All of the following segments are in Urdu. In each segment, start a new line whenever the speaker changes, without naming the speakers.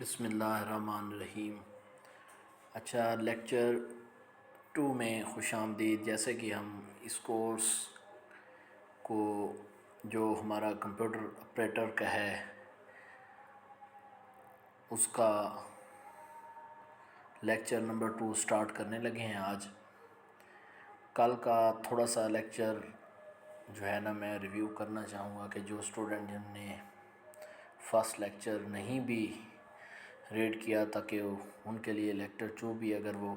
بسم اللہ الرحمن الرحیم۔ اچھا، لیکچر 2 میں خوش آمدید۔ جیسے کہ ہم اس کورس کو جو ہمارا کمپیوٹر آپریٹر کا ہے اس کا لیکچر نمبر 2 سٹارٹ کرنے لگے ہیں آج۔ کل کا تھوڑا سا لیکچر جو ہے نا میں ریویو کرنا چاہوں گا کہ جو اسٹوڈنٹ جن نے فرسٹ لیکچر نہیں بھی ریڈ کیا تاکہ ان کے لیے لیکچر 2 بھی اگر وہ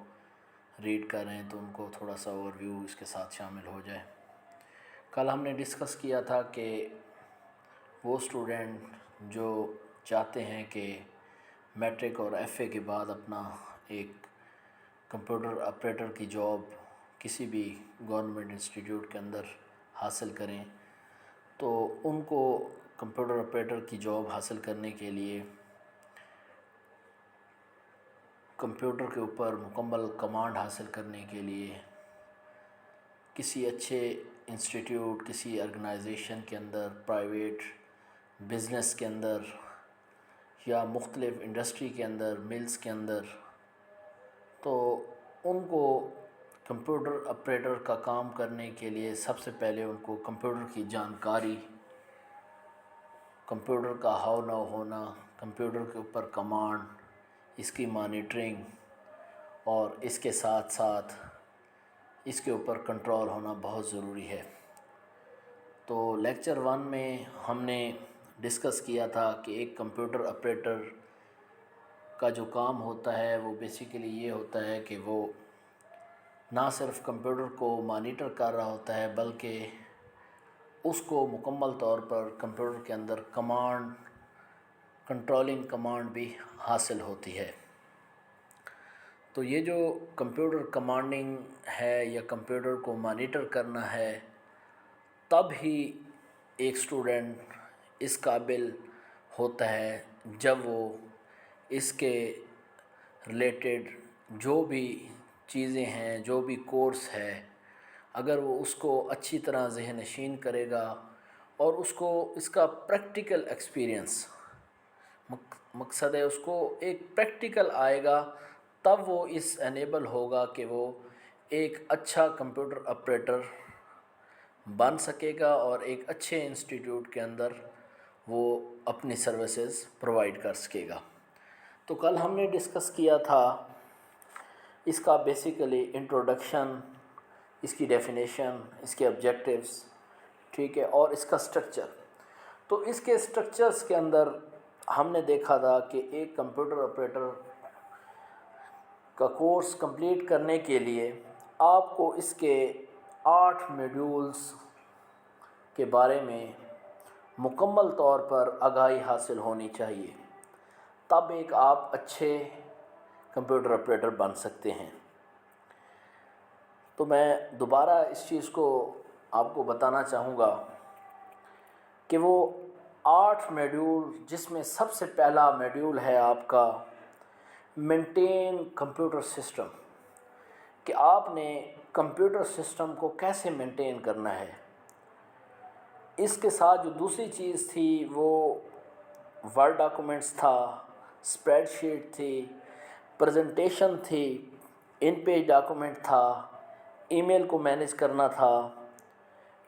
ریڈ کر رہے ہیں تو ان کو تھوڑا سا اوور ویو اس کے ساتھ شامل ہو جائے۔ کل ہم نے ڈسکس کیا تھا کہ وہ اسٹوڈنٹ جو چاہتے ہیں کہ میٹرک اور ایف اے کے بعد اپنا ایک کمپیوٹر آپریٹر کی جاب کسی بھی گورنمنٹ انسٹیٹیوٹ کے اندر حاصل کریں، تو ان کو کمپیوٹر آپریٹر کی جاب حاصل کرنے کے لیے کمپیوٹر کے اوپر مکمل کمانڈ حاصل کرنے کے لیے کسی اچھے انسٹیٹیوٹ، کسی آرگنائزیشن کے اندر، پرائیویٹ بزنس کے اندر یا مختلف انڈسٹری کے اندر، ملز کے اندر، تو ان کو کمپیوٹر آپریٹر کا کام کرنے کے لیے سب سے پہلے ان کو کمپیوٹر کی جانکاری، کمپیوٹر کا ہاؤ نو ہونا، کمپیوٹر کے اوپر کمانڈ، اس کی مانیٹرنگ اور اس کے ساتھ ساتھ اس کے اوپر کنٹرول ہونا بہت ضروری ہے۔ تو لیکچر 1 میں ہم نے ڈسکس کیا تھا کہ ایک کمپیوٹر آپریٹر کا جو کام ہوتا ہے وہ بیسیکلی یہ ہوتا ہے کہ وہ نہ صرف کمپیوٹر کو مانیٹر کر رہا ہوتا ہے بلکہ اس کو مکمل طور پر کمپیوٹر کے اندر کنٹرولنگ کمانڈ بھی حاصل ہوتی ہے۔ تو یہ جو کمپیوٹر کمانڈنگ ہے یا کمپیوٹر کو مانیٹر کرنا ہے، تب ہی ایک اسٹوڈنٹ اس قابل ہوتا ہے جب وہ اس کے ریلیٹڈ جو بھی چیزیں ہیں، جو بھی کورس ہے، اگر وہ اس کو اچھی طرح ذہن نشین کرے گا اور اس کو اس کا پریکٹیکل ایکسپیرینس، مقصد ہے اس کو ایک پریکٹیکل آئے گا، تب وہ اس انیبل ہوگا کہ وہ ایک اچھا کمپیوٹر آپریٹر بن سکے گا اور ایک اچھے انسٹیٹیوٹ کے اندر وہ اپنی سروسز پرووائڈ کر سکے گا۔ تو کل ہم نے ڈسکس کیا تھا اس کا بیسیکلی انٹروڈکشن، اس کی ڈیفینیشن، اس کے آبجیکٹیوز، ٹھیک ہے، اور اس کا سٹرکچر۔ تو اس کے سٹرکچرز کے اندر ہم نے دیکھا تھا کہ ایک کمپیوٹر آپریٹر کا کورس کمپلیٹ کرنے کے لیے آپ کو اس کے 8 میڈیولز کے بارے میں مکمل طور پر آگاہی حاصل ہونی چاہیے، تب ایک آپ اچھے کمپیوٹر آپریٹر بن سکتے ہیں۔ تو میں دوبارہ اس چیز کو آپ کو بتانا چاہوں گا کہ وہ 8 میڈیول، جس میں سب سے پہلا میڈیول ہے آپ کا مینٹین کمپیوٹر سسٹم، کہ آپ نے کمپیوٹر سسٹم کو کیسے مینٹین کرنا ہے۔ اس کے ساتھ جو دوسری چیز تھی وہ ورڈ ڈاکومنٹس تھا، اسپریڈ شیٹ تھی، پریزنٹیشن تھی، ان پیج ڈاکومنٹ تھا، ای میل کو مینیج کرنا تھا،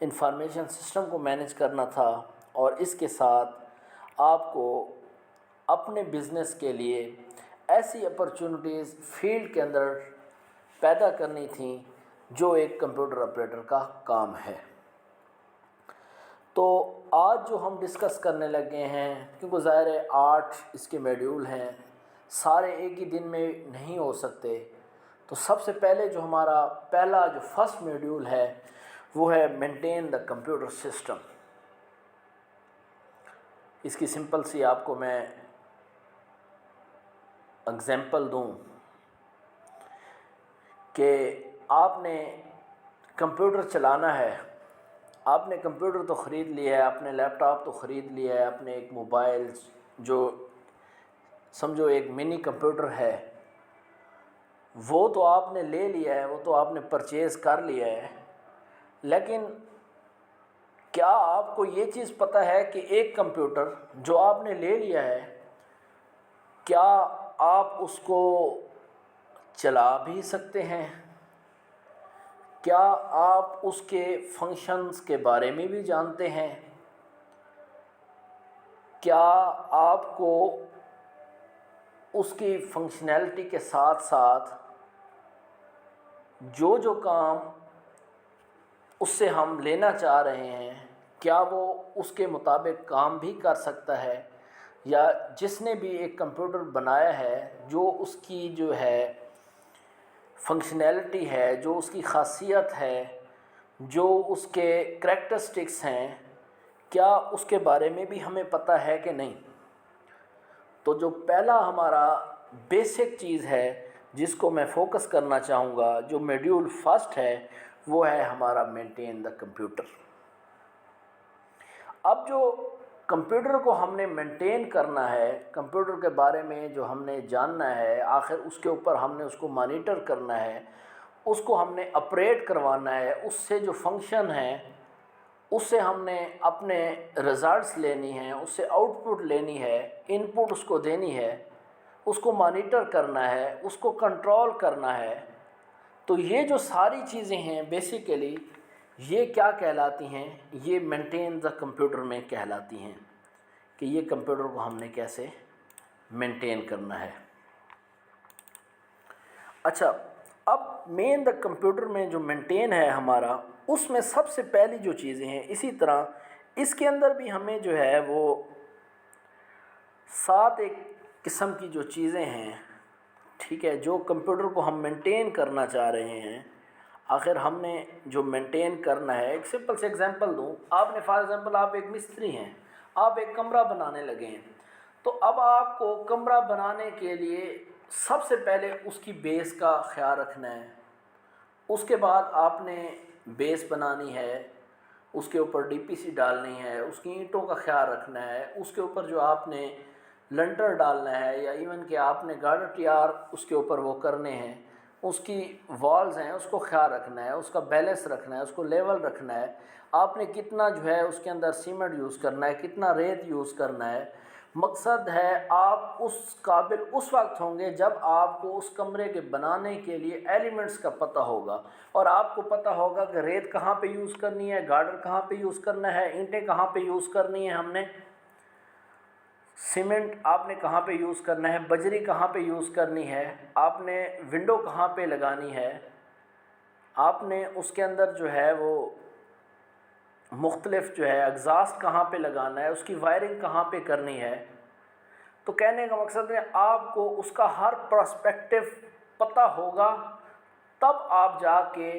انفارمیشن سسٹم کو مینیج کرنا تھا، اور اس کے ساتھ آپ کو اپنے بزنس کے لیے ایسی اپرچونٹیز فیلڈ کے اندر پیدا کرنی تھیں جو ایک کمپیوٹر آپریٹر کا کام ہے۔ تو آج جو ہم ڈسکس کرنے لگے ہیں، کیونکہ ظاہر ہے 8 اس کے میڈیول ہیں، سارے ایک ہی دن میں نہیں ہو سکتے، تو سب سے پہلے جو ہمارا پہلا جو فرسٹ میڈیول ہے وہ ہے مینٹین دا کمپیوٹر سسٹم۔ اس کی سمپل سی آپ کو میں اگزامپل دوں کہ آپ نے کمپیوٹر چلانا ہے، آپ نے کمپیوٹر تو خرید لیا ہے، آپ نے لیپ ٹاپ تو خرید لیا ہے، آپ نے ایک موبائل جو سمجھو ایک منی کمپیوٹر ہے وہ تو آپ نے لے لیا ہے، وہ تو آپ نے پرچیز کر لیا ہے، لیکن کیا آپ کو یہ چیز پتہ ہے کہ ایک کمپیوٹر جو آپ نے لے لیا ہے کیا آپ اس کو چلا بھی سکتے ہیں؟ کیا آپ اس کے فنکشنز کے بارے میں بھی جانتے ہیں؟ کیا آپ کو اس کی فنکشنالٹی کے ساتھ ساتھ جو کام اس سے ہم لینا چاہ رہے ہیں کیا وہ اس کے مطابق کام بھی کر سکتا ہے؟ یا جس نے بھی ایک کمپیوٹر بنایا ہے جو اس کی جو ہے فنکشنالٹی ہے، جو اس کی خاصیت ہے، جو اس کے کریکٹرسٹکس ہیں، کیا اس کے بارے میں بھی ہمیں پتہ ہے کہ نہیں؟ تو جو پہلا ہمارا بیسک چیز ہے جس کو میں فوکس کرنا چاہوں گا، جو میڈیول فرسٹ ہے، وہ ہے ہمارا مینٹین دا کمپیوٹر۔ اب جو کمپیوٹر کو ہم نے مینٹین کرنا ہے، کمپیوٹر کے بارے میں جو ہم نے جاننا ہے، آخر اس کے اوپر ہم نے اس کو مانیٹر کرنا ہے، اس کو ہم نے اپریٹ کروانا ہے، اس سے جو فنکشن ہے اس سے ہم نے اپنے ریزلٹس لینی ہیں، اس سے آؤٹ پٹ لینی ہے، ان پٹ اس کو دینی ہے، اس کو مانیٹر کرنا ہے، اس کو کنٹرول کرنا ہے۔ تو یہ جو ساری چیزیں ہیں بیسیکلی یہ کیا کہلاتی ہیں؟ یہ مینٹین دا کمپیوٹر میں کہلاتی ہیں کہ یہ کمپیوٹر کو ہم نے کیسے مینٹین کرنا ہے۔ اچھا، اب مین دا کمپیوٹر میں جو مینٹین ہے ہمارا، اس میں سب سے پہلی جو چیزیں ہیں، اسی طرح اس کے اندر بھی ہمیں جو ہے وہ 7 ایک قسم کی جو چیزیں ہیں، ٹھیک ہے، جو کمپیوٹر کو ہم مینٹین کرنا چاہ رہے ہیں۔ آخر ہم نے جو مینٹین کرنا ہے، ایک سمپل سے ایگزامپل دوں، آپ نے فار ایگزامپل آپ ایک مستری ہیں، آپ ایک کمرہ بنانے لگے ہیں، تو اب آپ کو کمرہ بنانے کے لیے سب سے پہلے اس کی بیس کا خیال رکھنا ہے۔ اس کے بعد آپ نے بیس بنانی ہے، اس کے اوپر ڈی پی سی ڈالنی ہے، اس کی اینٹوں کا خیال رکھنا ہے، اس کے اوپر جو آپ نے لنٹر ڈالنا ہے، یا ایون کہ آپ نے گارڈر ٹیار اس کے اوپر وہ کرنے ہیں، اس کی والز ہیں اس کو خیال رکھنا ہے، اس کا بیلنس رکھنا ہے، اس کو لیول رکھنا ہے، آپ نے کتنا جو ہے اس کے اندر سیمنٹ یوز کرنا ہے، کتنا ریت یوز کرنا ہے۔ مقصد ہے آپ اس قابل اس وقت ہوں گے جب آپ کو اس کمرے کے بنانے کے لیے ایلیمنٹس کا پتہ ہوگا، اور آپ کو پتہ ہوگا کہ ریت کہاں پہ یوز کرنی ہے، گارڈر کہاں پہ یوز کرنا ہے، اینٹیں کہاں پہ یوز کرنی ہے، ہم نے سیمنٹ آپ نے کہاں پہ یوز کرنا ہے، بجری کہاں پہ یوز کرنی ہے، آپ نے ونڈو کہاں پہ لگانی ہے، آپ نے اس کے اندر جو ہے وہ مختلف جو ہے ایگزاسٹ کہاں پہ لگانا ہے، اس کی وائرنگ کہاں پہ کرنی ہے۔ تو کہنے کا مقصد ہے آپ کو اس کا ہر پرسپیکٹو پتہ ہوگا، تب آپ جا کے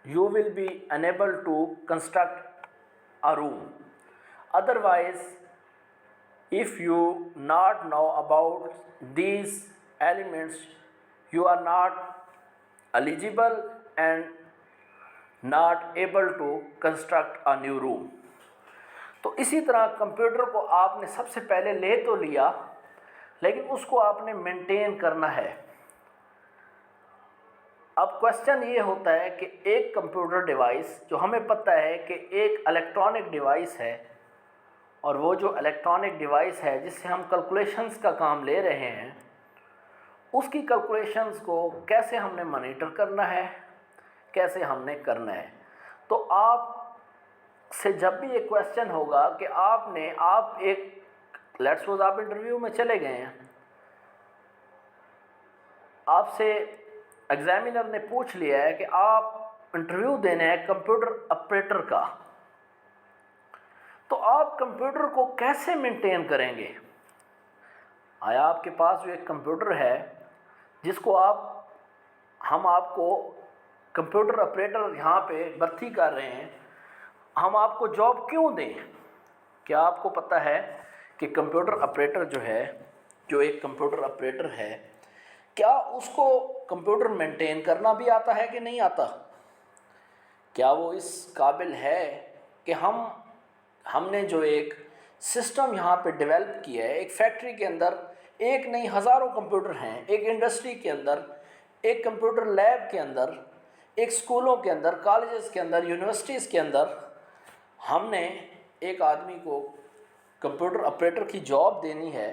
you will be enable to construct a room. Otherwise if you not know about these elements, you are not eligible and not able to construct a new room۔ تو اسی طرح کمپیوٹر کو آپ نے سب سے پہلے لے تو لیا، لیکن اس کو آپ نے مینٹین کرنا ہے۔ اب کوشچن یہ ہوتا ہے کہ ایک کمپیوٹر ڈیوائس جو ہمیں پتہ ہے کہ ایک الیکٹرانک ڈیوائس ہے، اور وہ جو الیکٹرانک ڈیوائس ہے جس سے ہم کیلکولیشنز کا کام لے رہے ہیں، اس کی کیلکولیشنز کو کیسے ہم نے مانیٹر کرنا ہے، کیسے ہم نے کرنا ہے۔ تو آپ سے جب بھی ایک کویسچن ہوگا کہ آپ ایک لیٹس سپوز آپ انٹرویو میں چلے گئے ہیں، آپ سے ایگزامینر نے پوچھ لیا ہے کہ آپ انٹرویو دینے ہیں کمپیوٹر آپریٹر کا، تو آپ کمپیوٹر کو کیسے مینٹین کریں گے؟ آیا آپ کے پاس جو ایک کمپیوٹر ہے جس کو ہم آپ کو کمپیوٹر آپریٹر یہاں پہ بھرتی کر رہے ہیں، ہم آپ کو جاب کیوں دیں؟ کیا آپ کو پتہ ہے کہ کمپیوٹر آپریٹر جو ایک کمپیوٹر آپریٹر ہے، کیا اس کو کمپیوٹر مینٹین کرنا بھی آتا ہے کہ نہیں آتا؟ کیا وہ اس قابل ہے کہ ہم نے جو ایک سسٹم یہاں پہ ڈیولپ کیا ہے، ایک فیکٹری کے اندر ایک نہیں ہزاروں کمپیوٹر ہیں، ایک انڈسٹری کے اندر، ایک کمپیوٹر لیب کے اندر، ایک اسکولوں کے اندر، کالجز کے اندر، یونیورسٹیز کے اندر ہم نے ایک آدمی کو کمپیوٹر آپریٹر کی جاب دینی ہے،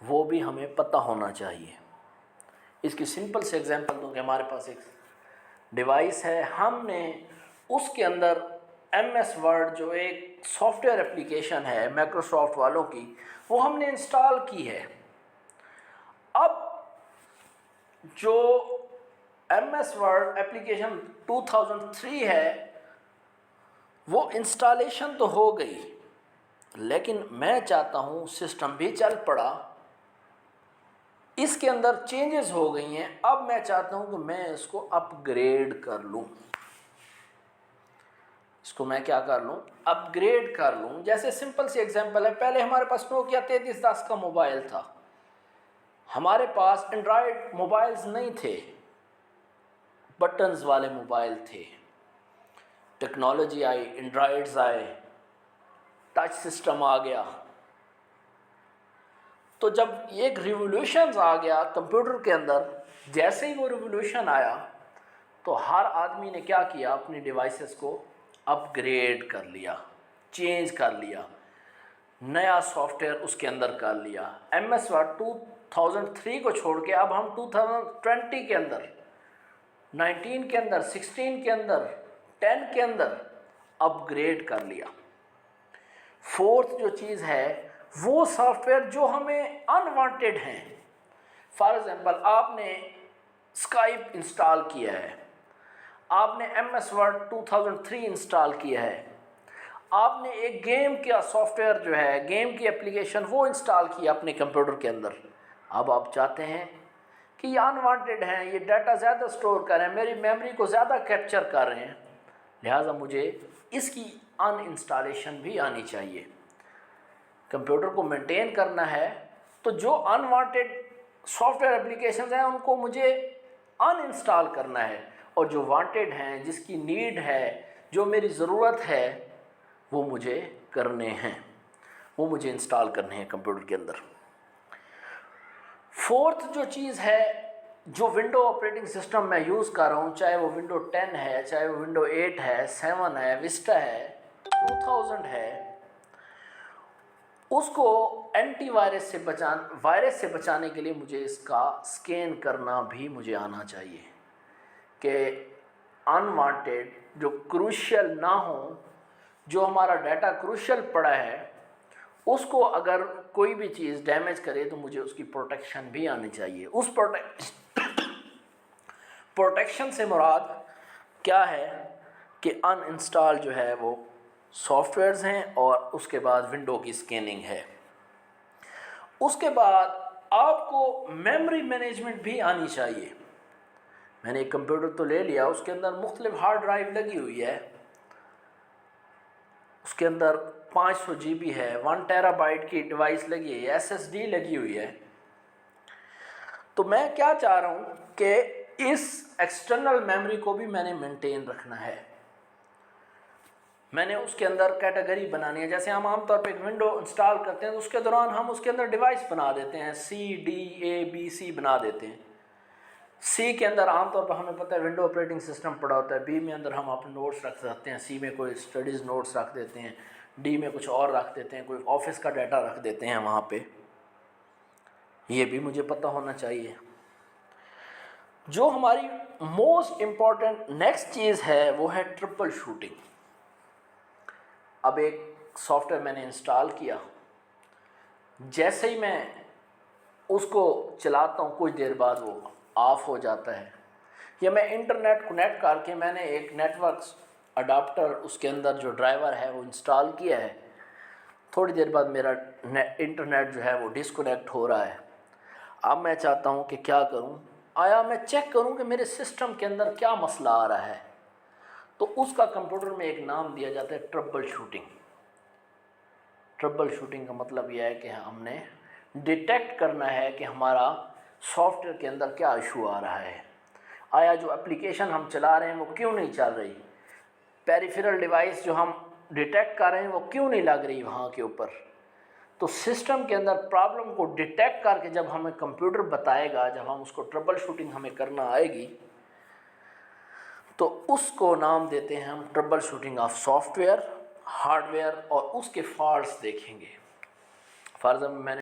وہ بھی ہمیں پتہ ہونا چاہیے۔ اس کی سمپل سے ایگزامپل دوں کہ ہمارے پاس ایک ڈیوائس ہے، ہم نے اس کے اندر ایم ایس ورڈ جو ایک سافٹ ویئر اپلیکیشن ہے مائکروسافٹ والوں کی، وہ ہم نے انسٹال کی ہے۔ اب جو ایم ایس ورڈ اپلیکیشن 2003 ہے وہ انسٹالیشن تو ہو گئی، لیکن میں چاہتا ہوں سسٹم بھی چل پڑا، اس کے اندر چینجز ہو گئی ہیں، اب میں چاہتا ہوں کہ میں اس کو اپ گریڈ کر لوں۔ اس کو میں کیا کر لوں؟ اپ گریڈ کر لوں۔ جیسے سمپل سی ایگزامپل ہے، پہلے ہمارے پاس نوکیا 3310 کا موبائل تھا، ہمارے پاس اینڈرائڈ موبائلز نہیں تھے، بٹنز والے موبائل تھے۔ ٹیکنالوجی آئی، اینڈرائڈز آئے، ٹچ سسٹم آ گیا۔ تو جب ایک ریولیوشنز آ گیا کمپیوٹر کے اندر، جیسے ہی وہ ریولیوشن آیا تو ہر آدمی نے کیا کیا؟ اپنی ڈیوائسز کو اپ گریڈ کر لیا، چینج کر لیا، نیا سافٹ ویئر اس کے اندر کر لیا۔ ایم ایس ورڈ 2003 کو چھوڑ کے اب ہم 2020 کے اندر، 19 کے اندر، 16 کے اندر، 10 کے اندر اپ گریڈ کر لیا۔ فورتھ جو چیز ہے وہ سافٹ ویئر جو ہمیں انوانٹیڈ ہیں، فار ایگزامپل آپ نے اسکائپ انسٹال کیا ہے، آپ نے ایم ایس ورڈ 2003 انسٹال کیا ہے، آپ نے ایک گیم کا سافٹ ویئر جو ہے گیم کی اپلیکیشن وہ انسٹال کیا اپنے کمپیوٹر کے اندر۔ اب آپ چاہتے ہیں کہ یہ انوانٹیڈ ہیں، یہ ڈیٹا زیادہ سٹور کر رہے ہیں، میری میموری کو زیادہ کیپچر کر رہے ہیں، لہٰذا مجھے اس کی ان انسٹالیشن بھی آنی چاہیے۔ کمپیوٹر کو مینٹین کرنا ہے تو جو انوانٹیڈ سافٹ ویئر اپلیکیشنز ہیں ان کو مجھے ان انسٹال کرنا ہے، اور جو وانٹیڈ ہیں، جس کی نیڈ ہے، جو میری ضرورت ہے، وہ مجھے کرنے ہیں، وہ مجھے انسٹال کرنے ہیں کمپیوٹر کے اندر۔ فورتھ جو چیز ہے، جو ونڈو آپریٹنگ سسٹم میں یوز کر رہا ہوں، چاہے وہ ونڈو 10 ہے، چاہے وہ ونڈو 8 ہے، 7 ہے، وسٹا ہے، 2000 ہے، اس کو اینٹی وائرس سے بچانے کے لیے مجھے اس کا سکین کرنا بھی مجھے آنا چاہیے کہ انوانٹیڈ جو کروشل نہ ہوں، جو ہمارا ڈیٹا کروشل پڑا ہے، اس کو اگر کوئی بھی چیز ڈیمیج کرے تو مجھے اس کی پروٹیکشن بھی آنی چاہیے۔ اس پروٹیکشن سے مراد کیا ہے کہ ان انسٹال جو ہے وہ سافٹ ویئرز ہیں، اور اس کے بعد ونڈو کی سکیننگ ہے۔ اس کے بعد آپ کو میموری مینجمنٹ بھی آنی چاہیے۔ میں نے ایک کمپیوٹر تو لے لیا، اس کے اندر مختلف ہارڈ ڈرائیو لگی ہوئی ہے، اس کے اندر 500 GB ہے، 1 ٹیرا بائٹ کی ڈیوائس لگی ہے، SSD لگی ہوئی ہے۔ تو میں کیا چاہ رہا ہوں کہ اس ایکسٹرنل میموری کو بھی میں نے مینٹین رکھنا ہے، میں نے اس کے اندر کیٹیگری بنانی ہے۔ جیسے ہم عام طور پہ ایک ونڈو انسٹال کرتے ہیں تو اس کے دوران ہم اس کے اندر ڈیوائس بنا دیتے ہیں، CDABC بنا دیتے ہیں۔ سی کے اندر عام طور پر ہمیں پتہ ہے ونڈو آپریٹنگ سسٹم پڑا ہوتا ہے، بی میں اندر ہم اپنے نوٹس رکھ سکتے ہیں، سی میں کوئی اسٹڈیز نوٹس رکھ دیتے ہیں، ڈی میں کچھ اور رکھ دیتے ہیں، کوئی آفس کا ڈیٹا رکھ دیتے ہیں وہاں پہ، یہ بھی مجھے پتہ ہونا چاہیے۔ جو ہماری موسٹ امپورٹنٹ نیکسٹ چیز ہے وہ ہے ٹرپل شوٹنگ۔ اب ایک سافٹ ویئر میں نے انسٹال کیا، جیسے ہی میں اس کو چلاتا ہوں کچھ دیر بعد وہ آف ہو جاتا ہے، یا میں انٹرنیٹ کنیکٹ کر کے میں نے ایک نیٹ ورک اڈاپٹر اس کے اندر جو ڈرائیور ہے وہ انسٹال کیا ہے، تھوڑی دیر بعد میرا انٹرنیٹ جو ہے وہ ڈسکنیکٹ ہو رہا ہے۔ اب میں چاہتا ہوں کہ کیا کروں، آیا میں چیک کروں کہ میرے سسٹم کے اندر کیا مسئلہ آ رہا ہے، تو اس کا کمپیوٹر میں ایک نام دیا جاتا ہے ٹربل شوٹنگ۔ ٹربل شوٹنگ کا مطلب یہ ہے کہ ہم نے ڈیٹیکٹ کرنا ہے کہ ہمارا سافٹ ویئر کے اندر کیا ایشو آ رہا ہے، آیا جو اپلیکیشن ہم چلا رہے ہیں وہ کیوں نہیں چل رہی، پیریفیرل ڈیوائس جو ہم ڈیٹیکٹ کر رہے ہیں وہ کیوں نہیں لگ رہی وہاں کے اوپر۔ تو سسٹم کے اندر پرابلم کو ڈیٹیکٹ کر کے جب ہمیں کمپیوٹر بتائے گا، جب ہم اس کو ٹربل شوٹنگ ہمیں کرنا آئے گی، تو اس کو نام دیتے ہیں ہم trouble shooting of soft where, hard where, اور اس کے فالٹس دیکھیں گے۔ فار ایگزامپل میں نے